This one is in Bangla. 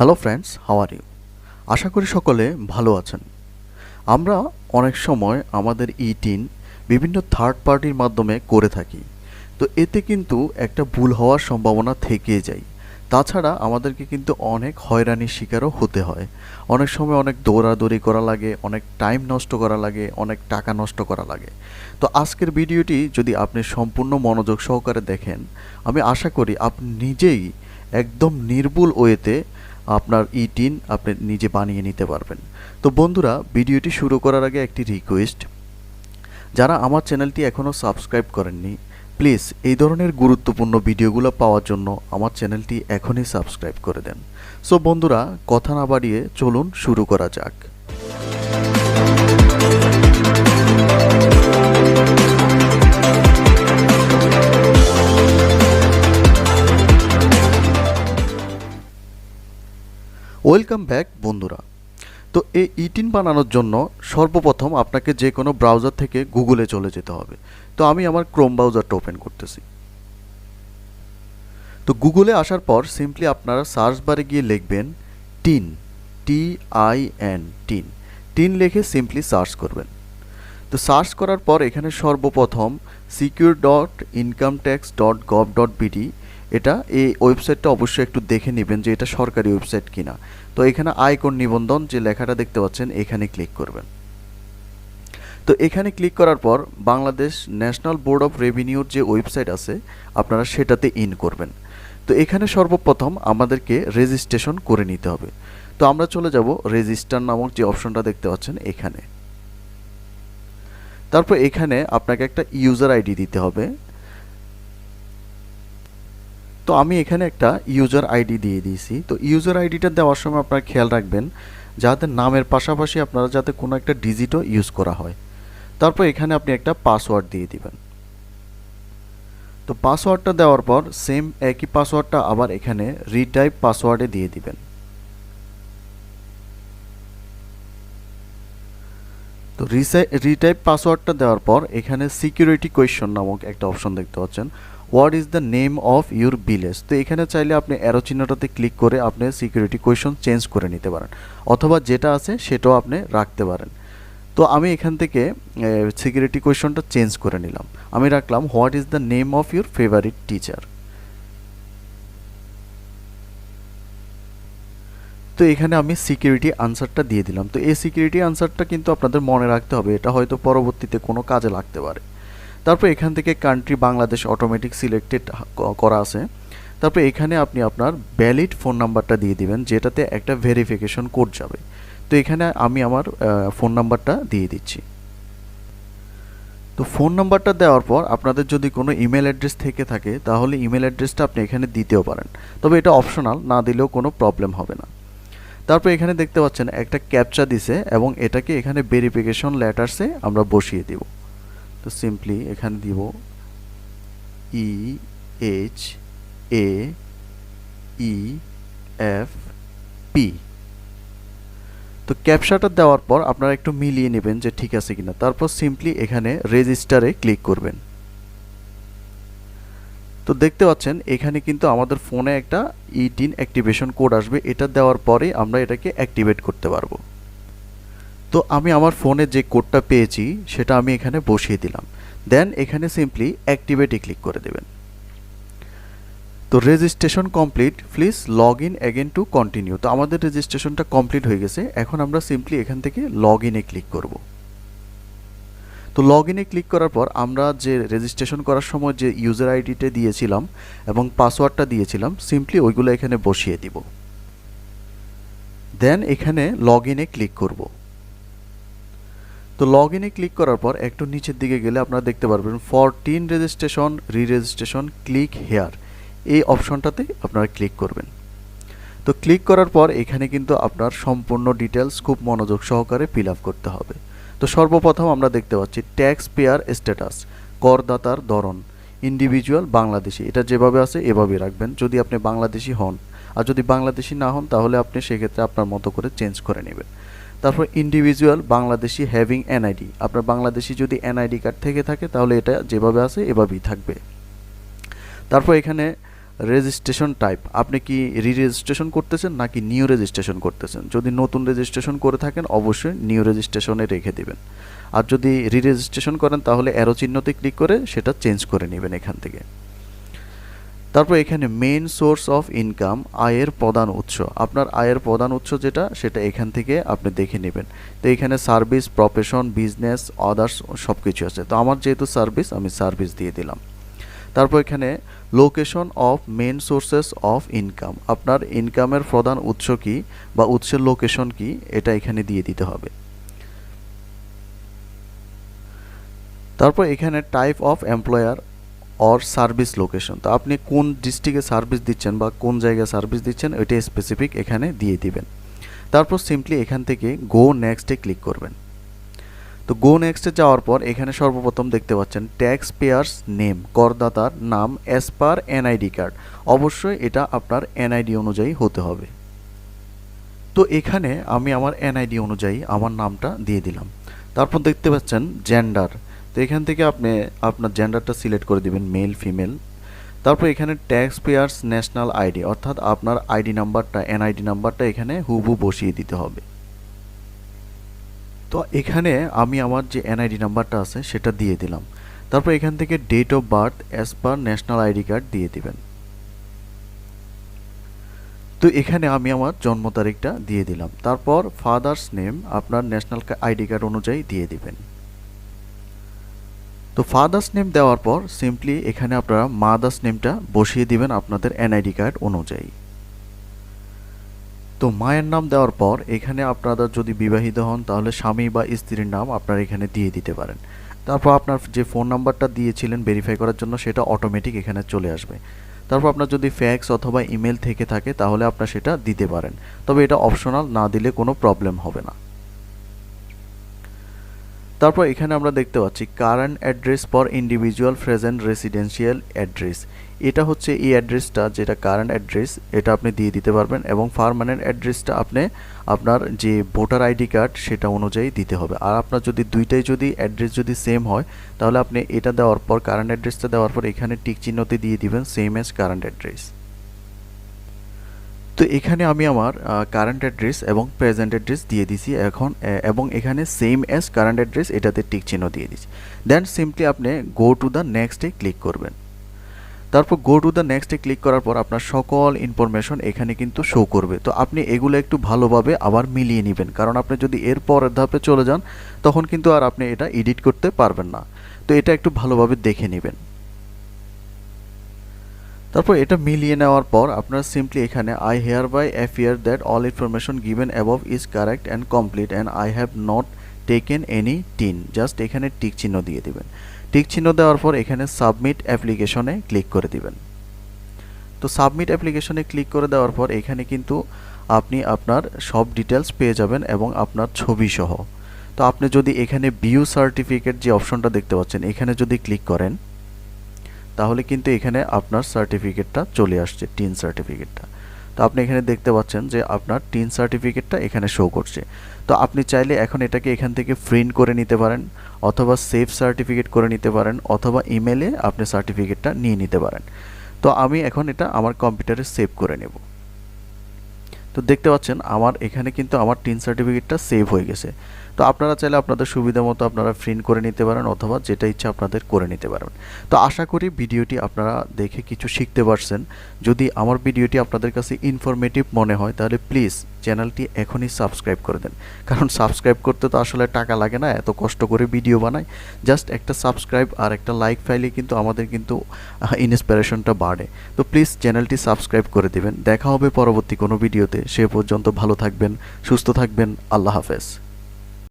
Hello friends, how are you? আশা করি সকলে ভালো আছেন। আমরা অনেক সময় আমাদের ইটিন বিভিন্ন থার্ড পার্টির মাধ্যমে করে থাকি। তো এতে কিন্তু একটা ভুল হওয়ার সম্ভাবনা থেকে যায়। তাছাড়া আমাদেরকে কিন্তু অনেক হয়রানির শিকারও হতে হয়। অনেক সময় অনেক দৌড়াদৌড়ি করা লাগে, অনেক টাইম নষ্ট করা লাগে, অনেক টাকা নষ্ট করা লাগে। তো আজকের ভিডিওটি যদি আপনি সম্পূর্ণ মনোযোগ সহকারে দেখেন, আমি আশা করি আপনি নিজেই একদম নির্ভুল ওয়েতে আপনার ইটিন আপনি নিজে বানিয়ে নিতে পারবেন। তো বন্ধুরা, ভিডিওটি শুরু করার আগে একটি রিকোয়েস্ট, যারা আমার চ্যানেলটি এখনও সাবস্ক্রাইব করেননি, প্লিজ এই ধরনের গুরুত্বপূর্ণ ভিডিওগুলো পাওয়ার জন্য আমার চ্যানেলটি এখনই সাবস্ক্রাইব করে দেন। সো বন্ধুরা, কথা না বাড়িয়ে চলুন শুরু করা যাক। ওয়েলকাম ব্যাক বন্ধুরা। তো এই ইটিন বানানোর জন্য সর্বপ্রথম আপনাকে যে কোনো ব্রাউজার থেকে গুগলে চলে যেতে হবে। তো আমি আমার ক্রোম ব্রাউজারটা ওপেন করতেছি। তো গুগলে আসার পর সিম্পলি আপনারা সার্চ বারে গিয়ে লিখবেন টিন, TIN, টিন। টিন লিখে সিম্পলি সার্চ করবেন। তো সার্চ করার পর এখানে সর্বপ্রথম secure.incometax.gov.bd, এটা এই ওয়েবসাইটটা অবশ্যই একটু দেখে নেবেন যে এটা সরকারি ওয়েবসাইট কিনা। তো এখানে আয়কর নিবন্ধন যে লেখাটা দেখতে পাচ্ছেন এখানে ক্লিক করবেন। তো এখানে ক্লিক করার পর বাংলাদেশ ন্যাশনাল বোর্ড অফ রেভিনিউর যে ওয়েবসাইট আছে আপনারা সেটাতে ইন করবেন। তো এখানে সর্বপ্রথম আমাদেরকে রেজিস্ট্রেশন করে নিতে হবে। তো আমরা চলে যাব রেজিস্টার নামক যে অপশনটা দেখতে পাচ্ছেন এখানে। তারপর এখানে আপনাকে একটা ইউজার আইডি দিতে হবে। তো আমি এখানে একটা ইউজার আইডি দিয়ে দিয়েছি। তো ইউজার আইডিটা দেওয়ার সময় আপনারা খেয়াল রাখবেন যাতে নামের পাশাপাশি আপনারা যাতে কোনো একটা ডিজিটও ইউজ করা হয়। তারপর এখানে আপনি একটা পাসওয়ার্ড দিয়ে দিবেন। তো পাসওয়ার্ডটা দেওয়ার পর সেম একই পাসওয়ার্ডটা আবার এখানে রিটাইপ পাসওয়ার্ডে দিয়ে দিবেন। তো রিটাইপ পাসওয়ার্ডটা দেওয়ার পর এখানে সিকিউরিটি কোয়েশ্চন নামক একটা অপশন দেখতে পাচ্ছেন, what is the name of your village. তো এখানে চাইলে আপনি অ্যারো চিহ্নটাতে ক্লিক করে আপনি সিকিউরিটি কোয়েশ্চন চেঞ্জ করে নিতে পারেন, অথবা যেটা আছে সেটাও আপনি রাখতে পারেন। তো আমি এখান থেকে সিকিউরিটি কোয়েশ্চনটা চেঞ্জ করে নিলাম। আমি রাখলাম what is the name of your favourite teacher. তো এখানে আমি সিকিউরিটি আনসারটা দিয়ে দিলাম। তো এই সিকিউরিটি আনসারটা কিন্তু আপনাদের মনে রাখতে হবে, এটা হয়তো পরবর্তীতে কোনো কাজে লাগতে পারে। তারপর এখান থেকে কান্ট্রি বাংলাদেশ অটোমেটিক সিলেক্টেড করা আছে। তারপর এখানে আপনি আপনার ভ্যালিড ফোন নাম্বারটা দিয়ে দিবেন, যেটাতে একটা ভেরিফিকেশন কোড যাবে। তো এখানে আমি আমার ফোন নাম্বারটা দিয়ে দিচ্ছি। তো ফোন নাম্বারটা দেওয়ার পর আপনাদের যদি কোনো ইমেল অ্যাড্রেস থেকে থাকে তাহলে ইমেল অ্যাড্রেসটা আপনি এখানে দিতেও পারেন, তবে এটা অপশনাল, না দিলেও কোনো প্রবলেম হবে না। তারপর এখানে দেখতে পাচ্ছেন একটা ক্যাপচা দিছে এবং এটাকে এখানে ভেরিফিকেশন লেটারসে আমরা বসিয়ে দিব। তো সিম্পলি এখানে দিব EHAEFP। তো ক্যাপচাটা দেওয়ার পর আপনারা একটু মিলিয়ে নেবেন যে ঠিক আছে কিনা। তারপর সিম্পলি এখানে রেজিস্টারে ক্লিক করবেন। তো দেখতে পাচ্ছেন এখানে কিন্তু আমাদের ফোনে একটা ইটিন অ্যাক্টিভেশন কোড আসবে, এটা দেওয়ার পরে আমরা এটাকে অ্যাক্টিভেট করতে পারবো। তো আমি আমার ফোনে যে কোডটা পেয়েছি সেটা আমি এখানে বসিয়ে দিলাম। দেন এখানে সিম্পলি অ্যাক্টিভেটে ক্লিক করে দেবেন। তো registration complete, please log in again to continue. তো আমাদের রেজিস্ট্রেশনটা কমপ্লিট হয়ে গেছে। এখন আমরা সিম্পলি এখান থেকে লগ ইনে ক্লিক করব। তো লগ ইনে ক্লিক করার পর আমরা যে রেজিস্ট্রেশন করার সময় যে ইউজার আইডিটা দিয়েছিলাম এবং পাসওয়ার্ডটা দিয়েছিলাম সিম্পলি ওইগুলো এখানে বসিয়ে দিব। দেন এখানে লগ ইনে ক্লিক করব। তো লগ ইনে ক্লিক করার পর একটু নিচের দিকে গেলে আপনারা দেখতে পারবেন for TIN registration re-registration click here, এই অপশনটাতে আপনারা ক্লিক করবেন। তো ক্লিক করার পর এখানে কিন্তু আপনার সম্পূর্ণ ডিটেলস খুব মনোযোগ সহকারে ফিল আপ করতে হবে। তো সর্বপ্রথম আমরা দেখতে পাচ্ছি ট্যাক্স পেয়ার স্ট্যাটাস, করদাতার ধরন, ইন্ডিভিজুয়াল বাংলাদেশি, এটা যেভাবে আছে এভাবেই রাখবেন যদি আপনি বাংলাদেশি হন। আর যদি বাংলাদেশি না হন তাহলে আপনি সেক্ষেত্রে আপনার মতো করে চেঞ্জ করে নেবেন। তারপর ইন্ডিভিজুয়াল বাংলাদেশি হ্যাভিং এনআইডি, আপনার বাংলাদেশি যদি এনআইডি কার্ড থেকে থাকে তাহলে এটা যেভাবে আছে এভাবেই থাকবে। তারপর এখানে রেজিস্ট্রেশন টাইপ, আপনি কি রেজিস্ট্রেশন করতেছেন নাকি নিউ রেজিস্ট্রেশন করতেছেন। যদি নতুন রেজিস্ট্রেশন করে থাকেন অবশ্যই নিউ রেজিস্ট্রেশনে রেখে দিবেন, আর যদি রেজিস্ট্রেশন করেন তাহলে অ্যারো চিহ্নতে ক্লিক করে সেটা চেঞ্জ করে নেবেন এখান থেকে। তারপর এখানে মেইন সোর্স অফ ইনকাম, আয়ের প্রধান উৎস, আপনার আয়ের প্রধান উৎস যেটা সেটা এখান থেকে আপনি দেখে নেবেন। তো এখানে সার্ভিস, প্রফেশন, বিজনেস, আদার্স সব কিছু আছে। তো আমার যেহেতু সার্ভিস, আমি সার্ভিস দিয়ে দিলাম। তারপর এখানে location of main sources of income, আপনার ইনকামের প্রধান উৎস কি বা উৎসের লোকেশন কি এটা এখানে দিয়ে দিতে হবে। তারপর এখানে type of employer or service location, তো আপনি কোন ডিস্ট্রিক্টে সার্ভিস দিচ্ছেন বা কোন জায়গায় সার্ভিস দিচ্ছেন ওইটা স্পেসিফিক এখানে দিয়ে দিবেন। তারপর সিম্পলি এখান থেকে গো নেক্সটে ক্লিক করবেন। তো গো নেক্সটে যাওয়ার পর এখানে সর্বপ্রথম দেখতে পাচ্ছেন ট্যাক্স পেয়ার্স নেম, করদাতার নাম অ্যাজ পার এনআইডি কার্ড, অবশ্যই এটা আপনার এনআইডি অনুযায়ী হতে হবে। তো এখানে আমি আমার এনআইডি অনুযায়ী আমার নামটা দিয়ে দিলাম। তারপর দেখতে পাচ্ছেন জেন্ডার, তো এখান থেকে আপনি আপনার জেন্ডারটা সিলেক্ট করে দিবেন মেল ফিমেল। তারপর এখানে ট্যাক্স পেয়ার্স ন্যাশনাল আইডি, অর্থাৎ আপনার আইডি নাম্বারটা এনআইডি নাম্বারটা এখানে হুবহু বসিয়ে দিতে হবে। তো এখানে আমি আমার যে এনআইডি নাম্বারটা আছে সেটা দিয়ে দিলাম। তারপর এখান থেকে date of birth as per national ID card দিয়ে দিবেন। তো এখানে আমি আমার জন্ম তারিখটা দিয়ে দিলাম। তারপর ফাদার্স নেম আপনার ন্যাশনাল আইডি কার্ড অনুযায়ী দিয়ে দিবেন। তো ফাদার্স নেম দেওয়ার পর সিম্পলি এখানে আপনারা মাদার্স নেমটা বসিয়ে দিবেন আপনাদের এনআইডি কার্ড অনুযায়ী। তো মায়ের নাম দেওয়ার পর এখানে আপনারা যদি বিবাহিত হন তাহলে স্বামী বা স্ত্রীর নাম আপনারা এখানে দিয়ে দিতে পারেন। তারপর আপনার যে ফোন নাম্বারটা দিয়েছিলেন ভেরিফাই করার জন্য সেটা অটোমেটিক এখানে চলে আসবে। তারপর আপনার যদি ফ্যাক্স অথবা ইমেল থেকে থাকে তাহলে আপনার সেটা দিতে পারেন, তবে এটা অপশনাল, না দিলে কোনো প্রবলেম হবে না। তারপর এখানে আমরা দেখতে পাচ্ছি current address for individual present residential address, এটা হচ্ছে এই অ্যাড্রেসটা যেটা কারেন্ট অ্যাড্রেস এটা আপনি দিয়ে দিতে পারবেন, এবং পার্মানেন্ট অ্যাড্রেসটা আপনি আপনার যে ভোটার আইডি কার্ড সেটা অনুযায়ী দিতে হবে। আর আপনার যদি দুইটাই যদি অ্যাড্রেস যদি সেম হয় তাহলে আপনি এটা দেওয়ার পর কারেন্ট অ্যাড্রেসটা দেওয়ার পর এখানে টিক চিহ্নতে দিয়ে দিবেন সেম এজ কারেন্ট অ্যাড্রেস। তো এখানে আমি আমার কারেন্ট অ্যাড্রেস এবং প্রেজেন্ট অ্যাড্রেস দিয়ে দিছি এখন, এবং এখানে সেম অ্যাজ কারেন্ট অ্যাড্রেস এটাতে টিক চিহ্ন দিয়ে দিচ্ছি। দেন সিম্পলি আপনি গো টু দ্য নেক্সটে ক্লিক করবেন। তারপর গো টু দ্য নেক্সটে ক্লিক করার পর আপনার সকল ইনফরমেশন এখানে কিন্তু শো করবে। তো আপনি এগুলো একটু ভালোভাবে আবার মিলিয়ে নেবেন, কারণ আপনি যদি এর পরের ধাপে চলে যান তখন কিন্তু আর আপনি এটা এডিট করতে পারবেন না। তো এটা একটু ভালোভাবে দেখে নেবেন। তারপর এটা মিলিয়ে নেওয়ার পর আপনারা সিম্পলি এখানে I hereby affirm that all information given above is correct and complete and I have not taken any TIN, just এখানে টিক চিহ্ন দিয়ে দিবেন। টিক চিহ্ন দেওয়ার পর এখানে সাবমিট অ্যাপ্লিকেশনে ক্লিক করে দিবেন। তো সাবমিট অ্যাপ্লিকেশনে ক্লিক করে দেওয়ার পর এখানে কিন্তু আপনি আপনার সব ডিটেলস পেয়ে যাবেন এবং আপনার ছবি সহ। তো আপনি যদি এখানে ভিউ সার্টিফিকেট যে অপশনটা দেখতে পাচ্ছেন এখানে যদি ক্লিক করেন তাহলে কিন্তু এখানে আপনার সার্টিফিকেটটা চলে আসছে, টিন সার্টিফিকেটটা। তো আপনি এখানে দেখতে পাচ্ছেন যে আপনার টিন সার্টিফিকেটটা এখানে শো করছে। তো আপনি চাইলে এখন এটাকে এখান থেকে প্রিন্ট করে নিতে পারেন, অথবা সেভ সার্টিফিকেট করে নিতে পারেন, অথবা ইমেলে আপনি সার্টিফিকেটটা নিয়ে নিতে পারেন। তো আমি এখন এটা আমার কম্পিউটারে সেভ করে নেব। তো দেখতে পাচ্ছেন আমার এখানে কিন্তু আমার টিন সার্টিফিকেটটা সেভ হয়ে গেছে। তো আপনারা চাইলে আপনাদের সুবিধা মতো আপনারা প্রিন্ট করে নিতে পারেন, অথবা যেটা ইচ্ছা আপনাদের করে নিতে পারবেন। তো আশা করি ভিডিওটি আপনারা দেখে কিছু শিখতে পারছেন। যদি আমার ভিডিওটি আপনাদের কাছে ইনফরমেটিভ মনে হয় তাহলে প্লিজ চ্যানেলটি এখনই সাবস্ক্রাইব করে দেন, কারণ সাবস্ক্রাইব করতে তো আসলে টাকা লাগে না, এত কষ্ট করে ভিডিও বানাই, জাস্ট একটা সাবস্ক্রাইব আর একটা লাইক পাইলে কিন্তু আমাদের কিন্তু ইন্সপিরেশনটা বাড়ে। তো প্লিজ চ্যানেলটি সাবস্ক্রাইব করে দেবেন। দেখা হবে পরবর্তী কোনো ভিডিওতে, সে পর্যন্ত ভালো থাকবেন, সুস্থ থাকবেন, আল্লাহ হাফেজ।